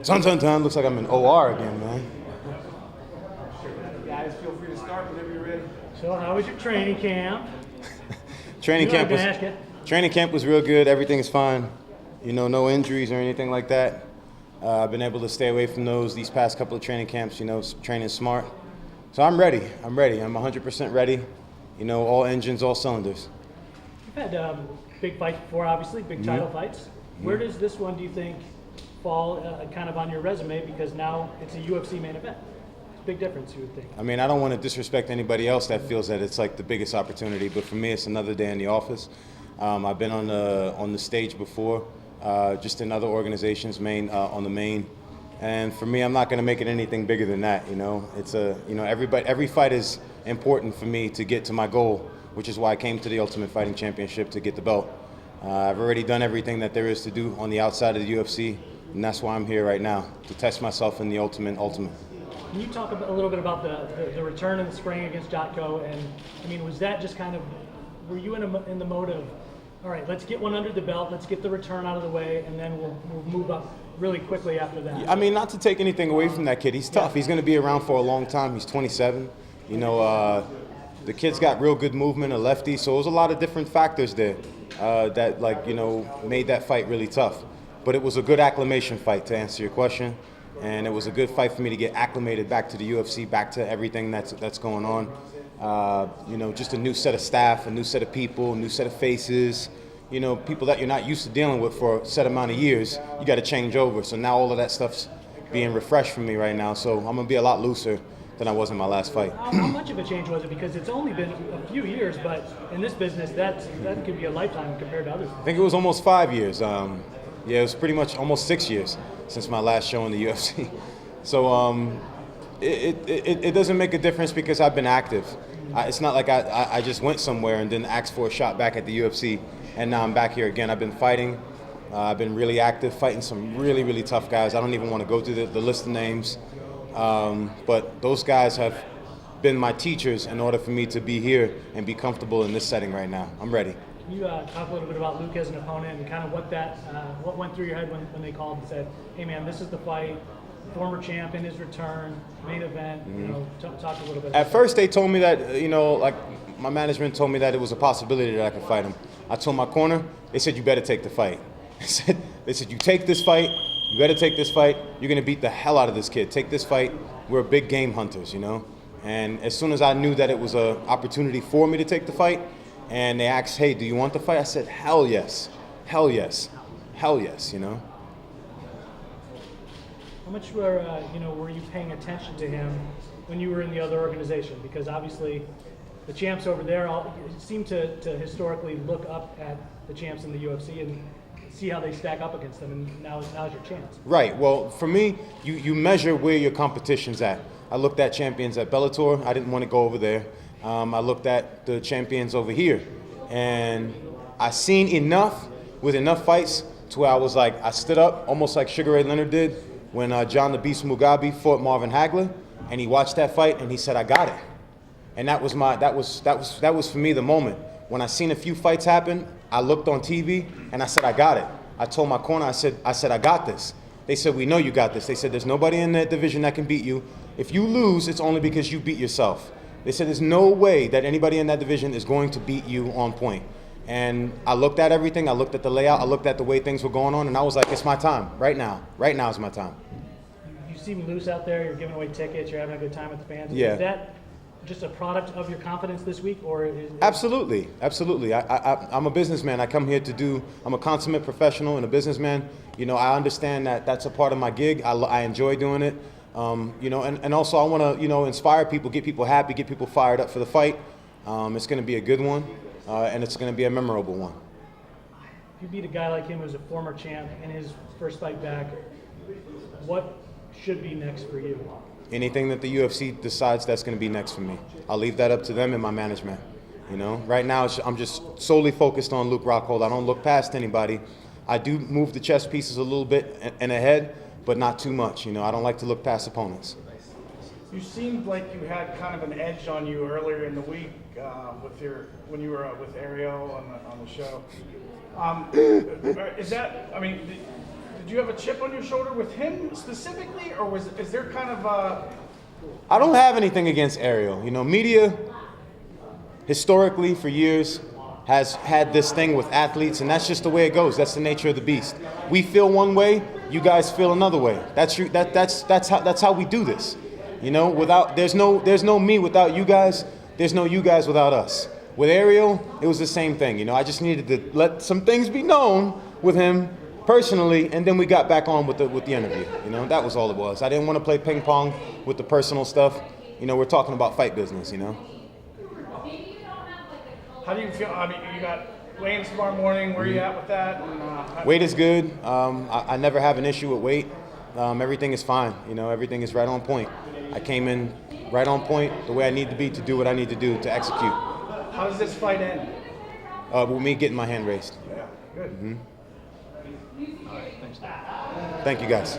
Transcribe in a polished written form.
Dun, dun, dun. Looks like I'm in OR again, man. Guys, feel free to start whenever you're ready. So, how was your training camp? Training camp was real good. Everything is fine. You know, no injuries or anything like that. I've been able to stay away from those these past couple of training camps, you know, training smart. So I'm ready. I'm 100% ready. You know, all engines, all cylinders. You've had big fights before, obviously, big title fights. Where does this one, do you think, fall kind of on your resume? Because now it's a UFC main event. It's a big difference, you would think. I mean, I don't want to disrespect anybody else that feels that it's like the biggest opportunity, but for me, it's another day in the office. I've been on the stage before, just in other organizations, on the main. And for me, I'm not going to make it anything bigger than that. You know, it's every fight is important for me to get to my goal, which is why I came to the Ultimate Fighting Championship to get the belt. I've already done everything that there is to do on the outside of the UFC, and that's why I'm here right now, to test myself in the ultimate. Can you talk a little bit about the return in the spring against Jotko? And I mean, was that just kind of, were you in the mode of, all right, let's get one under the belt, let's get the return out of the way, and then we'll move up really quickly after that? I mean, not to take anything away from that kid. He's tough. He's going to be around for a long time. He's 27. You know, the kid's got real good movement, a lefty, so there's a lot of different factors there that, like, you know, made that fight really tough. But it was a good acclimation fight, to answer your question, and it was a good fight for me to get acclimated back to the UFC, back to everything that's going on. You know, just a new set of staff, a new set of people, a new set of faces. You know, people that you're not used to dealing with for a set amount of years, you got to change over. So now all of that stuff's being refreshed for me right now. So I'm going to be a lot looser than I was in my last fight. How much of a change was it? Because it's only been a few years, but in this business, that could be a lifetime compared to others. I think it was almost 5 years. Yeah, it was pretty much almost 6 years since my last show in the UFC. So it doesn't make a difference because I've been active. It's not like I just went somewhere and then asked for a shot back at the UFC, and now I'm back here again. I've been fighting. I've been really active, fighting some really, really tough guys. I don't even want to go through the list of names. But those guys have been my teachers in order for me to be here and be comfortable in this setting right now. I'm ready. Can you talk a little bit about Luke as an opponent and kind of what went through your head when they called and said, hey man, this is the fight, former champ in his return, main event, you know, talk a little bit. At first they told me that, you know, like my management told me that it was a possibility that I could fight him. I told my corner, they said, you better take the fight. They said, you take this fight, you better take this fight, you're going to beat the hell out of this kid. Take this fight. We're big game hunters, you know. And as soon as I knew that it was an opportunity for me to take the fight, and they asked, hey, do you want the fight? I said, hell yes, hell yes, hell yes, you know. How much were you paying attention to him when you were in the other organization? Because obviously the champs over there seem to historically look up at the champs in the UFC and see how they stack up against them, and now's your chance. Right. Well, for me, you measure where your competition's at. I looked at champions at Bellator. I didn't want to go over there. I looked at the champions over here, and I seen enough with enough fights to where I was like, I stood up almost like Sugar Ray Leonard did when John the Beast Mugabe fought Marvin Hagler, and he watched that fight and he said, I got it. And that was for me the moment. When I seen a few fights happen, I looked on TV and I said, I got it. I told my corner, I said, I got this. They said, we know you got this. They said, there's nobody in that division that can beat you. If you lose, it's only because you beat yourself. They said, there's no way that anybody in that division is going to beat you on point. And I looked at everything. I looked at the layout. I looked at the way things were going on. And I was like, it's my time right now. Right now is my time. You seem loose out there. You're giving away tickets. You're having a good time with the fans. Yeah. Is that just a product of your confidence this week, or Absolutely. I'm a businessman. I come here I'm a consummate professional and a businessman. You know, I understand that that's a part of my gig. I enjoy doing it. You know, and also I want to, you know, inspire people, get people happy, get people fired up for the fight. It's going to be a good one, and it's going to be a memorable one. If you beat a guy like him who's a former champ in his first fight back, what should be next for you? Anything that the UFC decides that's going to be next for me. I'll leave that up to them and my management. You know, right now I'm just solely focused on Luke Rockhold. I don't look past anybody. I do move the chess pieces a little bit and ahead, but not too much. You know, I don't like to look past opponents. You seemed like you had kind of an edge on you earlier in the week when you were with Ariel on the show. Is that? I mean, Did you have a chip on your shoulder with him specifically, or is there kind of I don't have anything against Ariel. You know, media historically for years has had this thing with athletes, and that's just the way it goes. That's the nature of the beast. We feel one way, you guys feel another way. That's how we do this. You know, there's no me without you guys. There's no you guys without us. With Ariel, it was the same thing. You know, I just needed to let some things be known with him personally, and then we got back on with the interview. You know, that was all it was. I didn't want to play ping pong with the personal stuff. You know, we're talking about fight business. You know. How do you feel? I mean, you got weigh-in tomorrow morning. Where are you at with that? And, weight is good. I never have an issue with weight. Everything is fine. You know, everything is right on point. I came in right on point, the way I need to be to do what I need to do to execute. How does this fight end? With me getting my hand raised. Yeah, good. Thank you, guys.